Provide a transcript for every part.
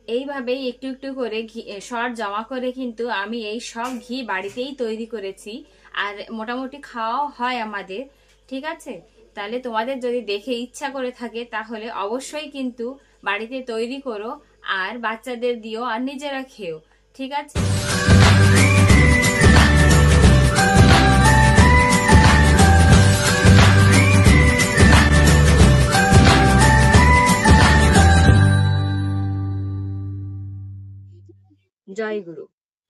এইভাবেই একটু একটু করে ঘি সর জমা করে কিন্তু আমি এই সব ঘি বাড়িতেই তৈরি করেছি। আর মোটামুটি খাওয়াও হয় আমাদের। ঠিক আছে, তাহলে তোমাদের যদি দেখে ইচ্ছা করে থাকে তাহলে অবশ্যই কিন্তু বাড়িতে তৈরি করো, আর বাচ্চাদের দিও আর নিজেরা খেও। ঠিক আছে। জয় গুরু।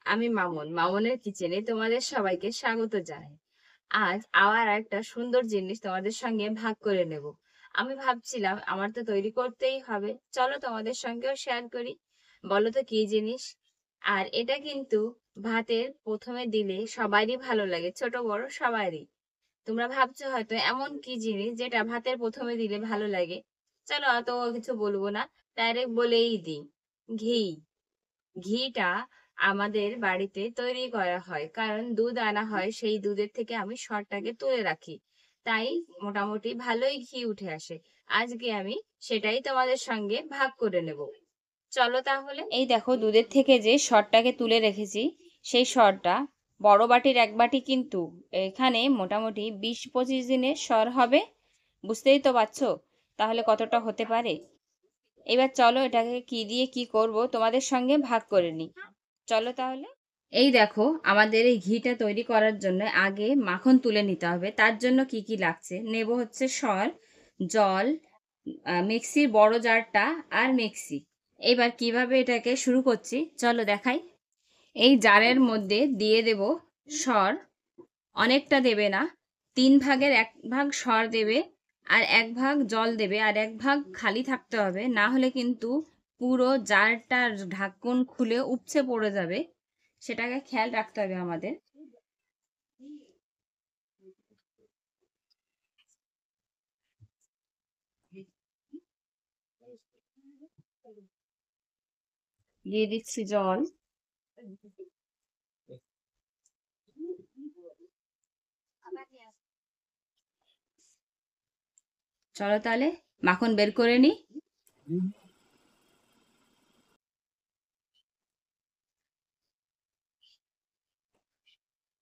আমি মামুন, মামুনের কিচেনে তোমাদের সবাইকে স্বাগত জানাই। আজ আবার একটা সুন্দর জিনিস তোমাদের সঙ্গে ভাগ করে নেব। আমি ভাবছিলাম আমার তো তৈরি করতেই হবে, চলো তোমাদের সঙ্গেও শেয়ার করি। বলো তো কি জিনিস? আর এটা কিন্তু ভাতের প্রথমে দিলে সবারই ভালো লাগে, ছোট বড় সবারই। তোমরা ভাবছো হয়তো এমন কি জিনিস যেটা ভাতের প্রথমে দিলে ভালো লাগে। চলো অত কিছু বলবো না, ডাইরেক্ট বলেই দিই। ঘি। ঘিটা আমাদের বাড়িতে তৈরি করা হয়, কারণ দুধ আনা হয়, সেই দুধের থেকে আমি সরটাকে তুলে রাখি। তাই মোটামুটি ভালোই ঘি উঠে আসে। আজকে আমি সেটাই তোমাদের সঙ্গে ভাগ করে নেব। চলো তাহলে। এই দেখো, দুধের থেকে যে সরটাকে তুলে রেখেছি, সেই সরটা বড় বাটির এক বাটি, কিন্তু এখানে মোটামুটি 20-25 দিনের সর হবে। বুঝতেই তো পারছো তাহলে কতটা হতে পারে। এবার চলো এটাকে কি দিয়ে কি করব তোমাদের সঙ্গে ভাগ করে নিই। চলো তাহলে। এই দেখো, আমাদের এই ঘিটা তৈরি করার জন্য আগে মাখন তুলে নিতে হবে। তার জন্য কি কি লাগছে, নেব হচ্ছে সর, জল, মিক্সির বড় জারটা, আর মিক্সি। এবার কিভাবে এটাকে শুরু করছি চলো দেখাই। এই জারের মধ্যে দিয়ে দেব সর। অনেকটা দেবে না, 3 ভাগের 1 ভাগ সর দেবে, আর 1 ভাগ জল দেবে, আর 1 ভাগ খালি থাকতে হবে, না হলে কিন্তু পুরো জারটার ঢাকন খুলে উপচে পড়ে যাবে। সেটাকে খেয়াল রাখতে হবে আমাদের। দিয়ে দিচ্ছি জল। চলো তাহলে মাখন বের করে নি।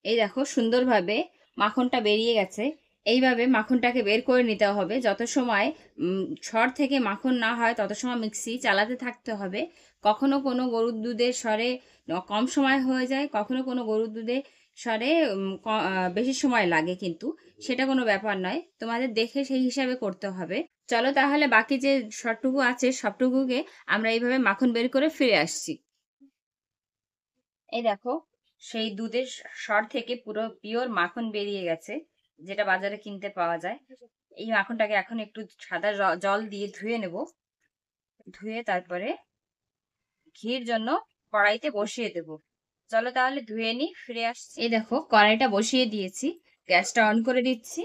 এই দেখো, সুন্দরভাবে মাখনটা বেরিয়ে গেছে। এইভাবে মাখনটাকে বের করে নিতে হবে। যত সময় সর থেকে মাখন না হয় তত সময় মিক্সি চালাতে থাকতে হবে। কখনো কোনো গরুর দুধের সরে কম সময় হয়ে যায়, কখনো কোনো গরুর দুধে সরে বেশি সময় লাগে, কিন্তু সেটা কোনো ব্যাপার নয়, তোমাদের দেখে সেই হিসাবে করতে হবে। চলো তাহলে বাকি যে সরটুকু আছে সবটুকুকে আমরা এইভাবে মাখন বের করে ফিরে আসছি। এই দেখো, সেই দুধের সর থেকে পুরো পিওর মাখন বেরিয়ে গেছে, যেটা বাজারে কিনতে পাওয়া যায়। এই মাখনটাকে এখন একটু সাদা জল দিয়ে ধুয়ে নেব। ধুয়ে তারপরে ঘির জন্য কড়াইতে বসিয়ে দেব। চলো তাহলে ধুয়ে নি, ফিরে আসছি। এই দেখো, কড়াইটা বসিয়ে দিয়েছি, গ্যাসটা অন করে দিচ্ছি।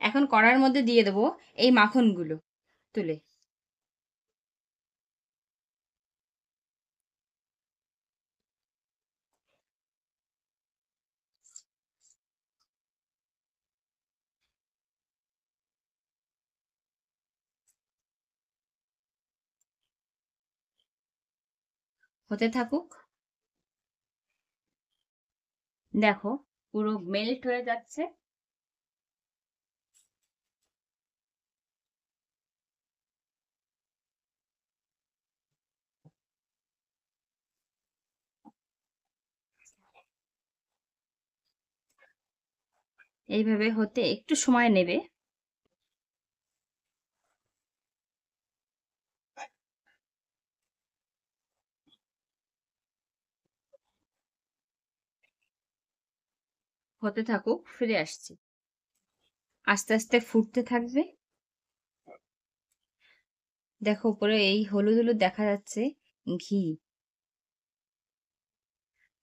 এখন কড়াইয়ের মধ্যে দিয়ে দেবো এই মাখনগুলো তুলে। হতে থাকুক। দেখো, পুরো মেল্ট হয়ে যাচ্ছে। এইভাবে হতে একটু সময় নেবে। হতে থাকুক, ফিরে আসছি। আস্তে আস্তে ফুটতে থাকবে। দেখো, উপরে এই হলুদ হলুদ দেখা যাচ্ছে ঘি।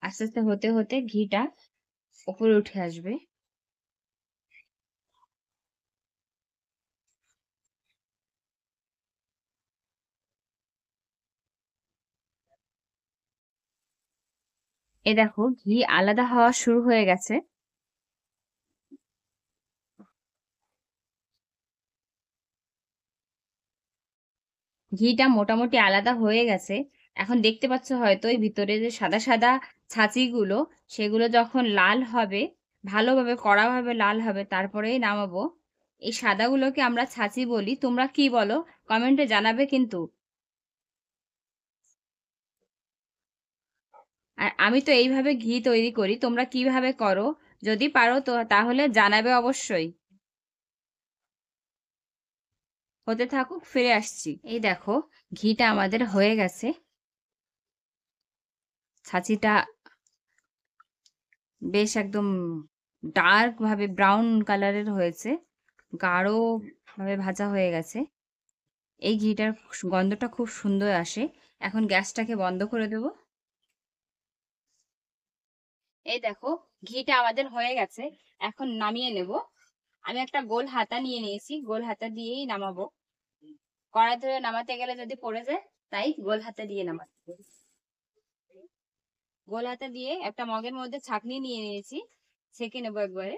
আস্তে আস্তে হতে হতে ঘিটা উপরে উঠে আসবে। এ দেখো, ঘি আলাদা হওয়া শুরু হয়ে গেছে। ঘিটা মোটামুটি আলাদা হয়ে গেছে। এখন দেখতে পাচ্ছ হয়তো এই ভিতরে যে সাদা, সাদা ছাঁচিগুলো, সেগুলো যখন লাল হবে, ভালোভাবে কড়াভাবে লাল হবে, তারপরেই নামাবো। এই সাদাগুলোকে আমরা ছাঁচি বলি। তোমরা কি বলো? কমেন্টে জানাবে কিন্তু। আর আমি তো এইভাবে ঘি তৈরি করি। তোমরা কিভাবে করো? যদি পারো তো তাহলে জানাবে অবশ্যই। হতে থাকুক, ফিরে আসছি। এই দেখো, ঘিটা আমাদের হয়ে গেছে। ছাঁচিটা বেশ একদম ডার্ক ভাবে ব্রাউন কালারের হয়েছে, গাঢ় ভাবে ভাজা হয়ে গেছে। এই ঘিটার গন্ধটা খুব সুন্দর আসে। এখন গ্যাসটাকে বন্ধ করে দেব। এই দেখো, ঘিটা আমাদের হয়ে গেছে। এখন নামিয়ে নেব। আমি একটা গোল হাতা নিয়ে নিয়েছি, গোল হাতা দিয়েই নামাবো। কড়াই ধরে নামাতে গেলে যদি পড়ে যায়, তাই গোল হাতা দিয়ে নামাতে হবে। গোল হাতা দিয়ে একটা মগের মধ্যে ছাঁকনি নিয়ে নিয়েছি, ছেঁকে নেবো একবারে।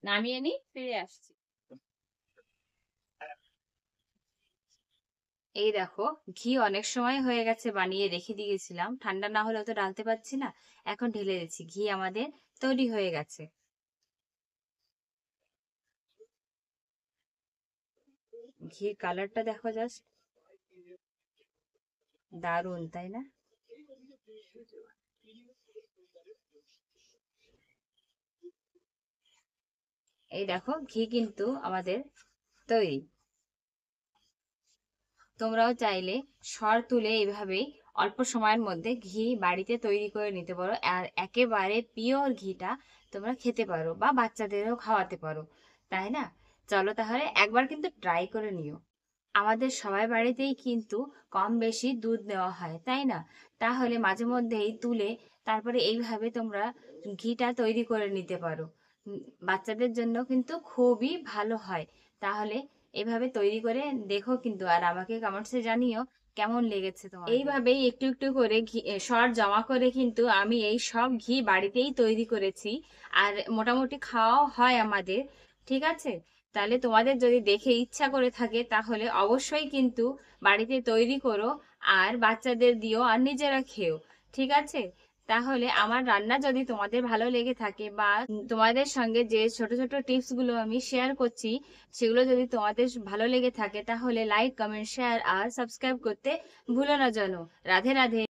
নামিয়ে নি, ফিরে আসছি। এই দেখো, ঘি অনেক সময় হয়ে গেছে বানিয়ে রেখে দিয়েছিলাম, ঠান্ডা না হলে তো ডালতে পারছি না। এখন ঢেলে দিচ্ছি। ঘি আমাদের তৈরি হয়ে গেছে। ঘির কালারটা দেখো জাস্ট, দারুণ তাই না? এই দেখো, ঘি কিন্তু আমাদের তৈরি। তোমরাও চাইলে সর তুলে এইভাবে অল্প সময়ের মধ্যে ঘি বাড়িতে তৈরি করে নিতে পারো, আর একেবারে পিওর ঘিটা তোমরা খেতে পারো বা বাচ্চাদেরও খাওয়াতে পারো, তাই না? চলো তাহলে একবার কিন্তু ট্রাই করে নিও। আমাদের সবার বাড়িতেই কিন্তু কম বেশি দুধ নেওয়া হয়, তাই না? তাহলে মাঝে মধ্যেই তুলে তারপরে এইভাবে তোমরা ঘিটা তৈরি করে নিতে পারো। বাচ্চাদের জন্য কিন্তু খুবই ভালো হয়। তাহলে এভাবে তৈরি করে দেখো কিন্তু, আর আমাকে কমেন্টসে জানিও কেমন লেগেছে তোমার। এইভাবেই একটু একটু করে ঘি সর জমা করে কিন্তু আমি এই সব ঘি বাড়িতেই তৈরি করেছি, আর মোটামুটি খাওয়াও হয় আমাদের। ঠিক আছে? তাহলে তোমাদের যদি দেখে ইচ্ছা করে থাকে তাহলে অবশ্যই কিন্তু বাড়িতে তৈরি করো, আর বাচ্চাদের দিও, আর নিজেরা খেও। ঠিক আছে? তাহলে আমার রান্না যদি তোমাদের ভালো লেগে থাকে, বা তোমাদের সঙ্গে যে ছোট ছোট টিপস গুলো আমি শেয়ার করছি, সেগুলো যদি তোমাদের ভালো লেগে থাকে তাহলে লাইক, কমেন্ট, শেয়ার আর সাবস্ক্রাইব করতে ভুলো না যেন। রাধে রাধে।